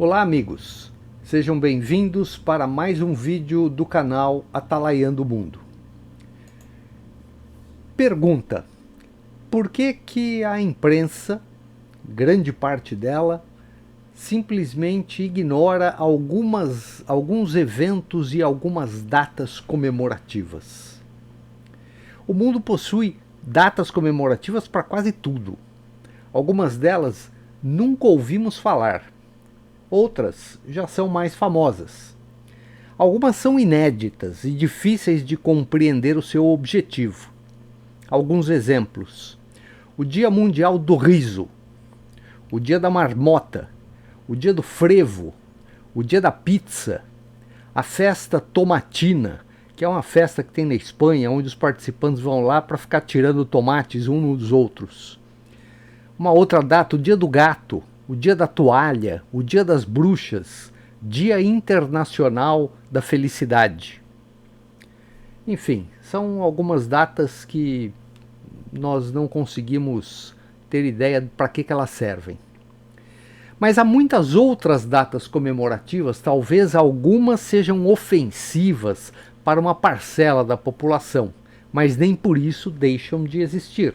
Olá amigos, sejam bem-vindos para mais um vídeo do canal Atalaiando o Mundo. Pergunta: por que a imprensa, grande parte dela, simplesmente ignora alguns eventos e algumas datas comemorativas? O mundo possui datas comemorativas para quase tudo. Algumas delas nunca ouvimos falar. Outras já são mais famosas. Algumas são inéditas e difíceis de compreender o seu objetivo. Alguns exemplos: o Dia Mundial do Riso, o Dia da Marmota, o Dia do Frevo, o Dia da Pizza, a Festa Tomatina, que é uma festa que tem na Espanha, onde os participantes vão lá para ficar tirando tomates uns dos outros. Uma outra data, o Dia do Gato, o Dia da Toalha, o Dia das Bruxas, Dia Internacional da Felicidade. Enfim, são algumas datas que nós não conseguimos ter ideia para que elas servem. Mas há muitas outras datas comemorativas, talvez algumas sejam ofensivas para uma parcela da população, mas nem por isso deixam de existir.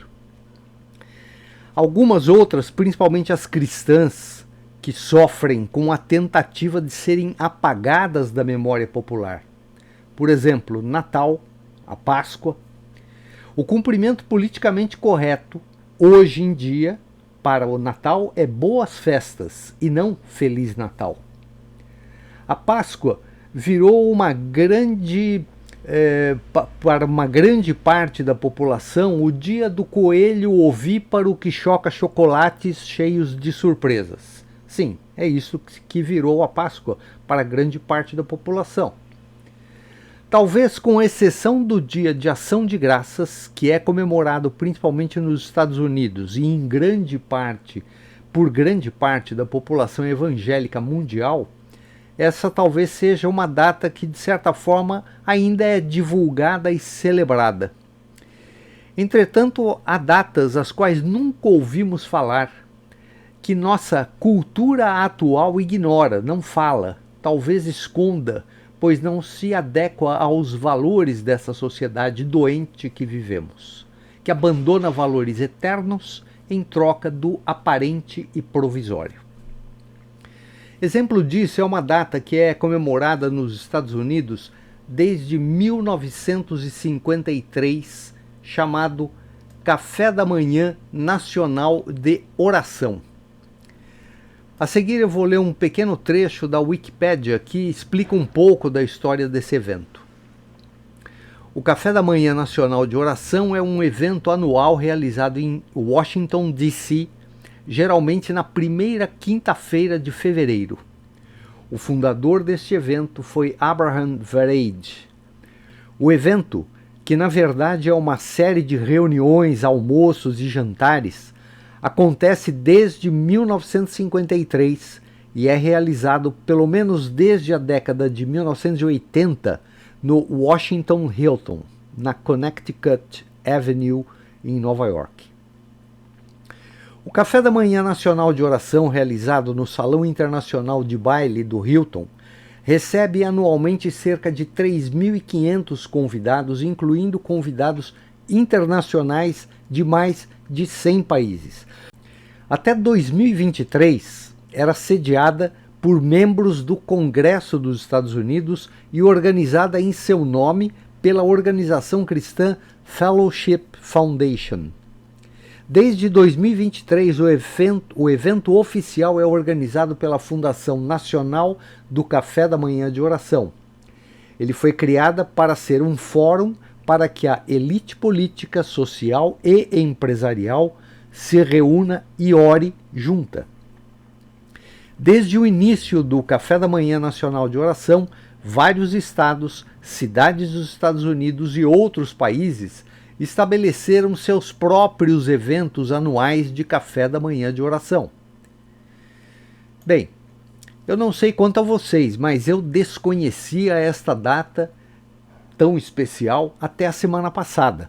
Algumas outras, principalmente as cristãs, que sofrem com a tentativa de serem apagadas da memória popular. Por exemplo, Natal, a Páscoa. O cumprimento politicamente correto, hoje em dia, para o Natal é boas festas e não Feliz Natal. A Páscoa virou para uma grande parte da população, o dia do coelho ovíparo que choca chocolates cheios de surpresas. Sim, é isso que virou a Páscoa para grande parte da população. Talvez com exceção do Dia de Ação de Graças, que é comemorado principalmente nos Estados Unidos e por grande parte da população evangélica mundial, essa talvez seja uma data que, de certa forma, ainda é divulgada e celebrada. Entretanto, há datas às quais nunca ouvimos falar, que nossa cultura atual ignora, não fala, talvez esconda, pois não se adequa aos valores dessa sociedade doente que vivemos, que abandona valores eternos em troca do aparente e provisório. Exemplo disso é uma data que é comemorada nos Estados Unidos desde 1953, chamado Café da Manhã Nacional de Oração. A seguir eu vou ler um pequeno trecho da Wikipédia que explica um pouco da história desse evento. O Café da Manhã Nacional de Oração é um evento anual realizado em Washington, D.C., geralmente na primeira quinta-feira de fevereiro. O fundador deste evento foi Abraham Vereide. O evento, que na verdade é uma série de reuniões, almoços e jantares, acontece desde 1953 e é realizado pelo menos desde a década de 1980 no Washington Hilton, na Connecticut Avenue, em Nova York. O Café da Manhã Nacional de Oração, realizado no Salão Internacional de Baile do Hilton, recebe anualmente cerca de 3.500 convidados, incluindo convidados internacionais de mais de 100 países. Até 2023, era sediada por membros do Congresso dos Estados Unidos e organizada em seu nome pela organização cristã Fellowship Foundation. Desde 2023, o evento oficial é organizado pela Fundação Nacional do Café da Manhã de Oração. Ele foi criado para ser um fórum para que a elite política, social e empresarial se reúna e ore junta. Desde o início do Café da Manhã Nacional de Oração, vários estados, cidades dos Estados Unidos e outros países estabeleceram seus próprios eventos anuais de café da manhã de oração. Bem, eu não sei quanto a vocês, mas eu desconhecia esta data tão especial até a semana passada.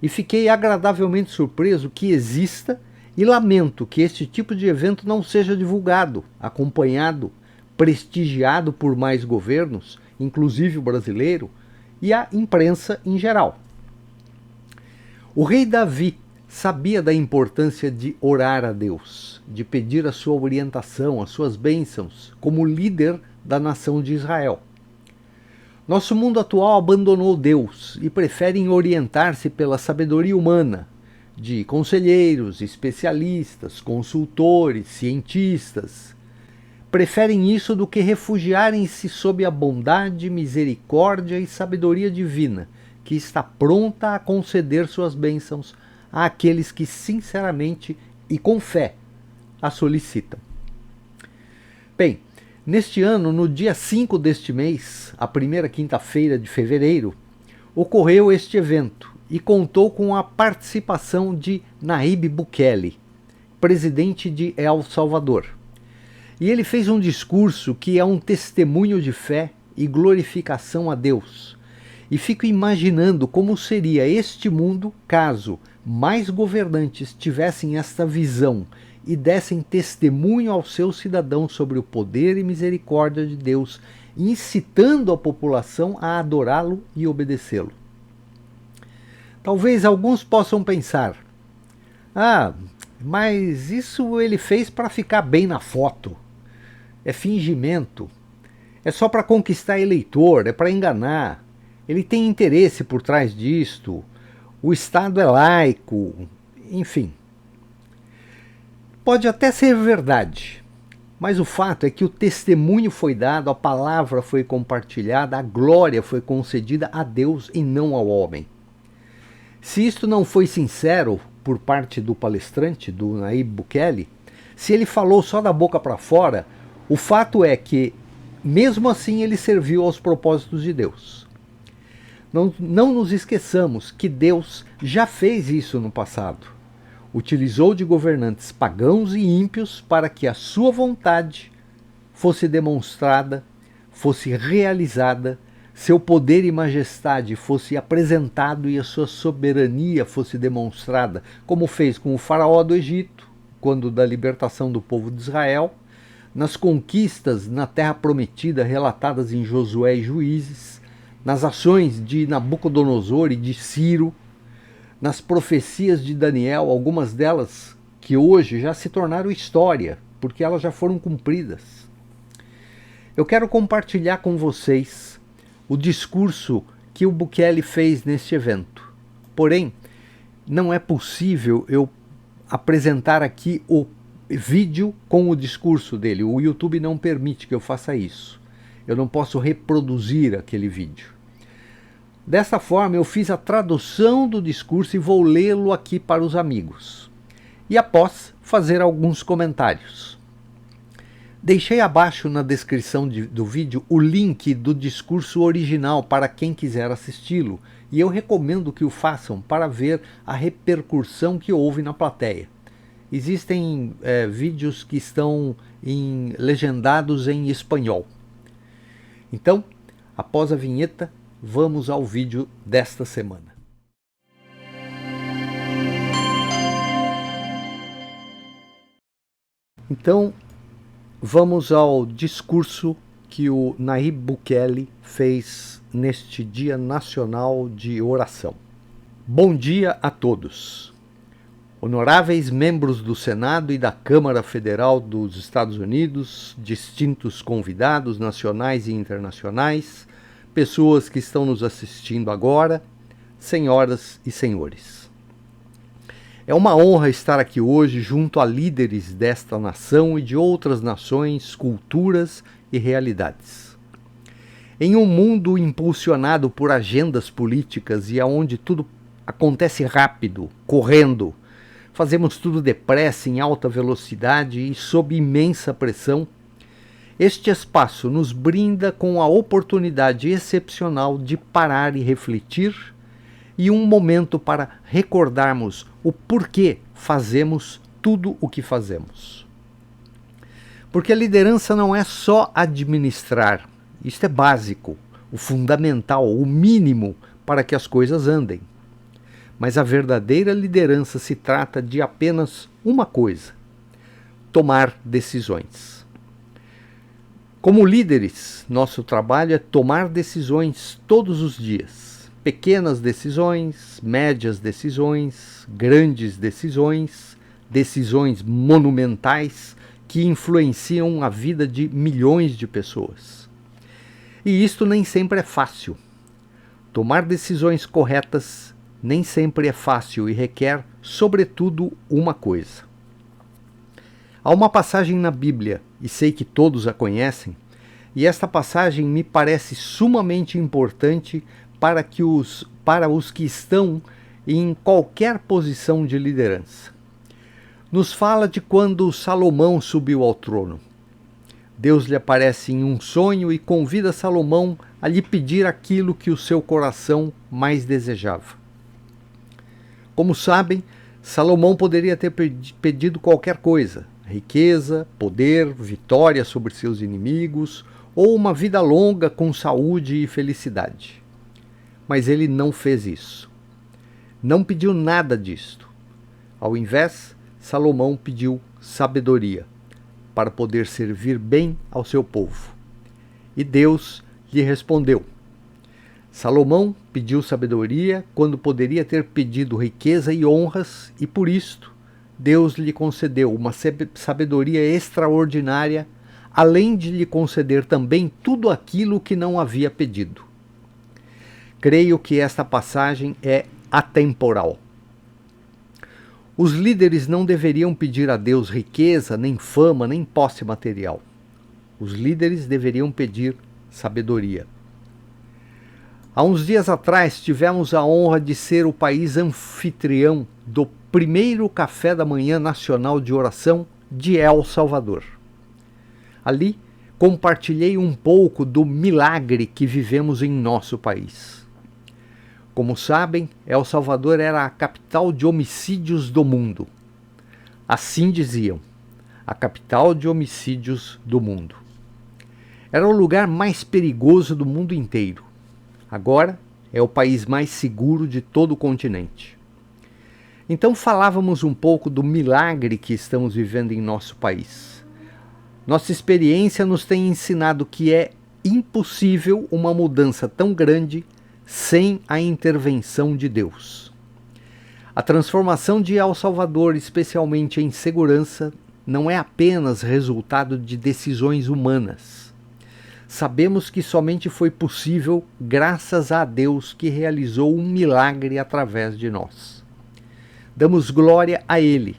E fiquei agradavelmente surpreso que exista E lamento que este tipo de evento não seja divulgado, acompanhado, prestigiado por mais governos, inclusive o brasileiro, e a imprensa em geral. O rei Davi sabia da importância de orar a Deus, de pedir a sua orientação, as suas bênçãos, como líder da nação de Israel. Nosso mundo atual abandonou Deus e preferem orientar-se pela sabedoria humana, de conselheiros, especialistas, consultores, cientistas. Preferem isso do que refugiarem-se sob a bondade, misericórdia e sabedoria divina, que está pronta a conceder suas bênçãos àqueles que sinceramente e com fé a solicitam. Bem, neste ano, no dia 5 deste mês, a primeira quinta-feira de fevereiro, ocorreu este evento e contou com a participação de Nayib Bukele, presidente de El Salvador. E ele fez um discurso que é um testemunho de fé e glorificação a Deus. E fico imaginando como seria este mundo caso mais governantes tivessem esta visão e dessem testemunho aos seus cidadãos sobre o poder e misericórdia de Deus, incitando a população a adorá-lo e obedecê-lo. Talvez alguns possam pensar: mas isso ele fez para ficar bem na foto. É fingimento. É só para conquistar eleitor, é para enganar. Ele tem interesse por trás disto. O Estado é laico. Enfim. Pode até ser verdade, mas o fato é que o testemunho foi dado, a palavra foi compartilhada, a glória foi concedida a Deus e não ao homem. Se isto não foi sincero por parte do palestrante, do Nayib Bukele, se ele falou só da boca para fora, o fato é que, mesmo assim, ele serviu aos propósitos de Deus. Não nos esqueçamos que Deus já fez isso no passado. Utilizou de governantes pagãos e ímpios para que a sua vontade fosse demonstrada, fosse realizada, seu poder e majestade fosse apresentado e a sua soberania fosse demonstrada, como fez com o faraó do Egito, quando da libertação do povo de Israel, nas conquistas na terra prometida relatadas em Josué e Juízes, nas ações de Nabucodonosor e de Ciro, nas profecias de Daniel, algumas delas que hoje já se tornaram história, porque elas já foram cumpridas. Eu quero compartilhar com vocês o discurso que o Bukele fez neste evento. Porém, não é possível eu apresentar aqui o vídeo com o discurso dele. O YouTube não permite que eu faça isso. Eu não posso reproduzir aquele vídeo. Dessa forma, eu fiz a tradução do discurso e vou lê-lo aqui para os amigos. E após, fazer alguns comentários. Deixei abaixo na descrição do vídeo o link do discurso original para quem quiser assisti-lo, e eu recomendo que o façam para ver a repercussão que houve na plateia. Existem vídeos que estão legendados em espanhol. Então, após a vinheta, vamos ao vídeo desta semana. Então, vamos ao discurso que o Nayib Bukele fez neste Dia Nacional de Oração. Bom dia a todos. Honoráveis membros do Senado e da Câmara Federal dos Estados Unidos, distintos convidados nacionais e internacionais, pessoas que estão nos assistindo agora, senhoras e senhores. É uma honra estar aqui hoje junto a líderes desta nação e de outras nações, culturas e realidades. Em um mundo impulsionado por agendas políticas e onde tudo acontece rápido, correndo, fazemos tudo depressa, em alta velocidade e sob imensa pressão, este espaço nos brinda com a oportunidade excepcional de parar e refletir e um momento para recordarmos o porquê fazemos tudo o que fazemos. Porque a liderança não é só administrar, isto é básico, o fundamental, o mínimo para que as coisas andem. mas a verdadeira liderança se trata de apenas uma coisa: tomar decisões. Como líderes, nosso trabalho é tomar decisões todos os dias. Pequenas decisões, médias decisões, grandes decisões, decisões monumentais que influenciam a vida de milhões de pessoas. E isto nem sempre é fácil. Tomar decisões corretas nem sempre é fácil e requer, sobretudo, uma coisa. Há uma passagem na Bíblia, e sei que todos a conhecem, e esta passagem me parece sumamente importante para os que estão em qualquer posição de liderança. Nos fala de quando Salomão subiu ao trono. Deus lhe aparece em um sonho e convida Salomão a lhe pedir aquilo que o seu coração mais desejava. Como sabem, Salomão poderia ter pedido qualquer coisa: riqueza, poder, vitória sobre seus inimigos ou uma vida longa com saúde e felicidade. Mas ele não fez isso. Não pediu nada disto. Ao invés, Salomão pediu sabedoria para poder servir bem ao seu povo. E Deus lhe respondeu. Salomão pediu sabedoria quando poderia ter pedido riqueza e honras, e por isto Deus lhe concedeu uma sabedoria extraordinária, além de lhe conceder também tudo aquilo que não havia pedido. Creio que esta passagem é atemporal. Os líderes não deveriam pedir a Deus riqueza, nem fama, nem posse material. Os líderes deveriam pedir sabedoria. Há uns dias atrás tivemos a honra de ser o país anfitrião do primeiro café da manhã nacional de oração de El Salvador. Ali compartilhei um pouco do milagre que vivemos em nosso país. Como sabem, El Salvador era a capital de homicídios do mundo. Assim diziam, a capital de homicídios do mundo. Era o lugar mais perigoso do mundo inteiro. Agora é o país mais seguro de todo o continente. Então falávamos um pouco do milagre que estamos vivendo em nosso país. Nossa experiência nos tem ensinado que é impossível uma mudança tão grande sem a intervenção de Deus. A transformação de El Salvador, especialmente em segurança, não é apenas resultado de decisões humanas. Sabemos que somente foi possível graças a Deus que realizou um milagre através de nós. Damos glória a Ele.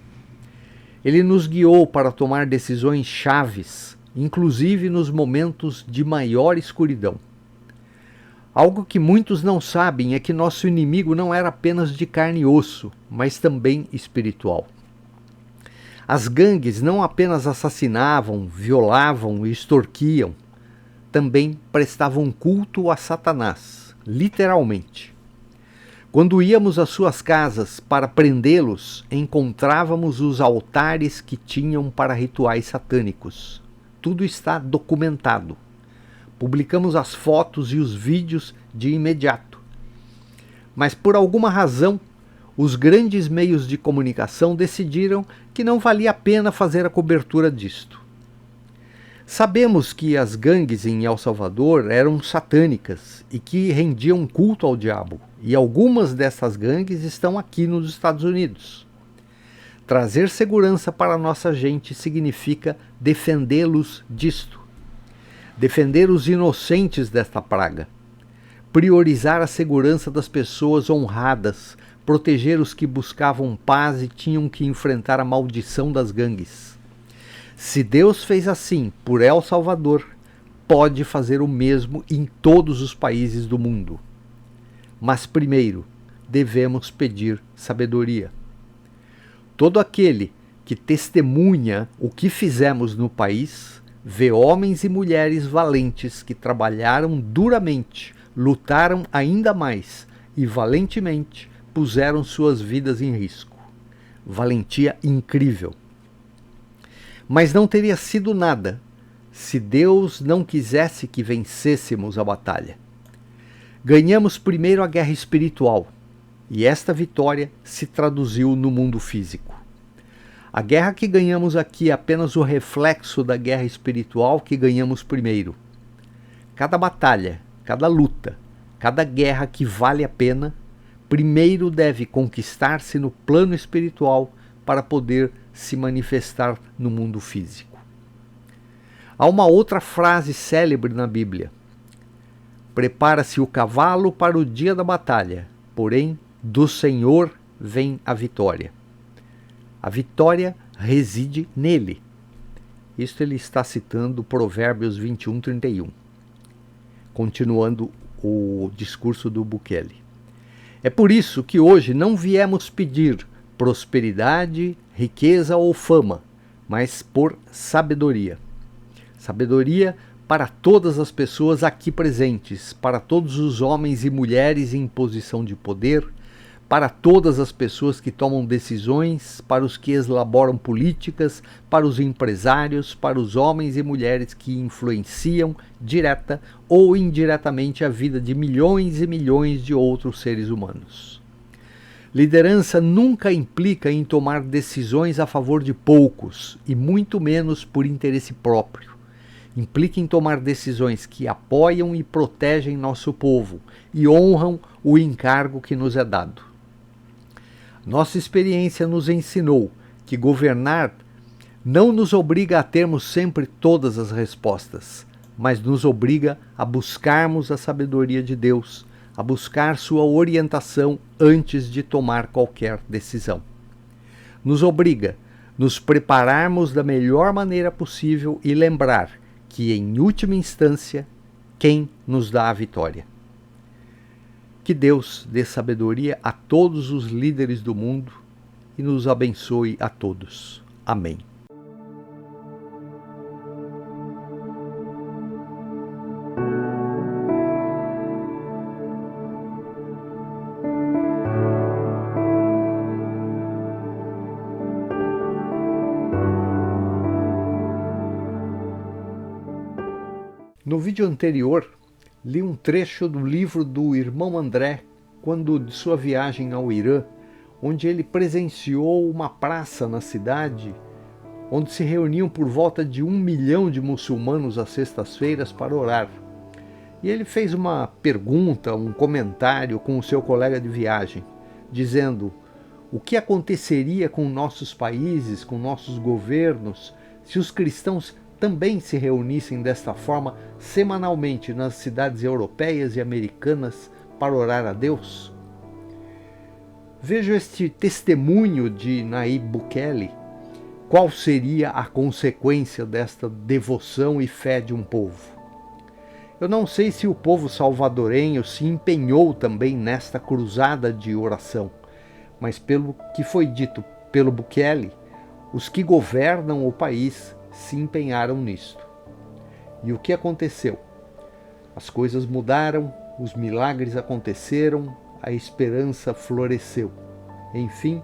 Ele nos guiou para tomar decisões chaves, inclusive nos momentos de maior escuridão. Algo que muitos não sabem é que nosso inimigo não era apenas de carne e osso, mas também espiritual. As gangues não apenas assassinavam, violavam e extorquiam, também prestavam culto a Satanás, literalmente. Quando íamos às suas casas para prendê-los, encontrávamos os altares que tinham para rituais satânicos. Tudo está documentado. Publicamos as fotos e os vídeos de imediato. Mas por alguma razão, os grandes meios de comunicação decidiram que não valia a pena fazer a cobertura disto. Sabemos que as gangues em El Salvador eram satânicas e que rendiam culto ao diabo, e algumas dessas gangues estão aqui nos Estados Unidos. Trazer segurança para a nossa gente significa defendê-los disto, defender os inocentes desta praga, priorizar a segurança das pessoas honradas, proteger os que buscavam paz e tinham que enfrentar a maldição das gangues. Se Deus fez assim por El Salvador, pode fazer o mesmo em todos os países do mundo. Mas primeiro, devemos pedir sabedoria. Todo aquele que testemunha o que fizemos no país, vê homens e mulheres valentes que trabalharam duramente, lutaram ainda mais e valentemente puseram suas vidas em risco. Valentia incrível. Mas não teria sido nada se Deus não quisesse que vencêssemos a batalha. Ganhamos primeiro a guerra espiritual. e esta vitória se traduziu no mundo físico. A guerra que ganhamos aqui é apenas o reflexo da guerra espiritual que ganhamos primeiro. Cada batalha, cada luta, cada guerra que vale a pena, primeiro deve conquistar-se no plano espiritual para poder se manifestar no mundo físico. Há uma outra frase célebre na Bíblia: prepara-se o cavalo para o dia da batalha, porém do Senhor vem a vitória. A vitória reside nele. Isto ele está citando Provérbios 21, 31. Continuando o discurso do Bukele. É por isso que hoje não viemos pedir prosperidade, riqueza ou fama, mas por sabedoria. Sabedoria para todas as pessoas aqui presentes, para todos os homens e mulheres em posição de poder, para todas as pessoas que tomam decisões, para os que elaboram políticas, para os empresários, para os homens e mulheres que influenciam direta ou indiretamente a vida de milhões e milhões de outros seres humanos. Liderança nunca implica em tomar decisões a favor de poucos, e muito menos por interesse próprio. Implica em tomar decisões que apoiam e protegem nosso povo e honram o encargo que nos é dado. Nossa experiência nos ensinou que governar não nos obriga a termos sempre todas as respostas, mas nos obriga a buscarmos a sabedoria de Deus, a buscar sua orientação antes de tomar qualquer decisão. Nos obriga a nos prepararmos da melhor maneira possível e lembrar que, em última instância, quem nos dá a vitória. Que Deus dê sabedoria a todos os líderes do mundo e nos abençoe a todos. Amém. No vídeo anterior, li um trecho do livro do irmão André, quando de sua viagem ao Irã, onde ele presenciou uma praça na cidade, onde se reuniam por volta de 1 milhão de muçulmanos às sextas-feiras para orar. E ele fez uma pergunta, um comentário com o seu colega de viagem, dizendo: o que aconteceria com nossos países, com nossos governos, se os cristãos também se reunissem desta forma semanalmente nas cidades europeias e americanas para orar a Deus? Vejo este testemunho de Nayib Bukele. Qual seria a consequência desta devoção e fé de um povo? Eu não sei se o povo salvadorenho se empenhou também nesta cruzada de oração, mas pelo que foi dito pelo Bukele, os que governam o país se empenharam nisto. E o que aconteceu? As coisas mudaram, os milagres aconteceram, a esperança floresceu. Enfim,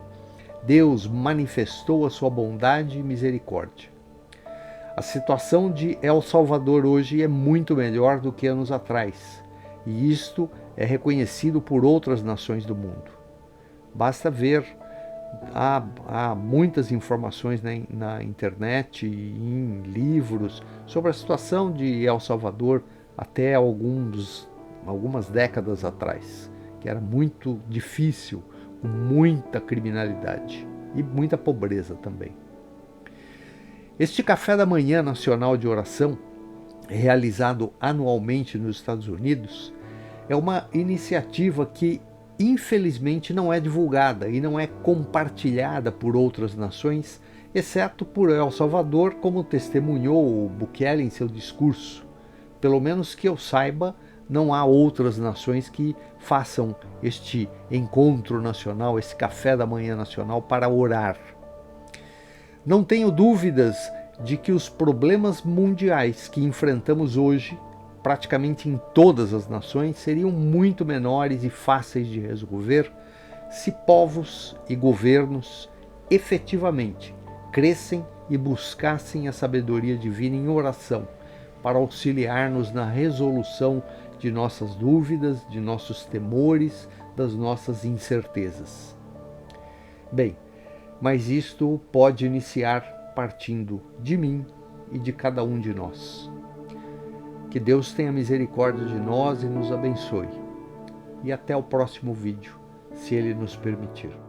Deus manifestou a sua bondade e misericórdia. A situação de El Salvador hoje é muito melhor do que anos atrás, e isto é reconhecido por outras nações do mundo. Basta ver. Há muitas informações na internet e em livros sobre a situação de El Salvador até algumas décadas atrás, que era muito difícil, com muita criminalidade e muita pobreza também. Este Café da Manhã Nacional de Oração, realizado anualmente nos Estados Unidos, é uma iniciativa que infelizmente não é divulgada e não é compartilhada por outras nações, exceto por El Salvador, como testemunhou o Bukele em seu discurso. Pelo menos que eu saiba, não há outras nações que façam este encontro nacional, esse café da manhã nacional para orar. Não tenho dúvidas de que os problemas mundiais que enfrentamos hoje, praticamente em todas as nações, seriam muito menores e fáceis de resolver se povos e governos efetivamente crescem e buscassem a sabedoria divina em oração para auxiliar-nos na resolução de nossas dúvidas, de nossos temores, das nossas incertezas. Bem, mas isto pode iniciar partindo de mim e de cada um de nós. Que Deus tenha misericórdia de nós e nos abençoe. E até o próximo vídeo, se Ele nos permitir.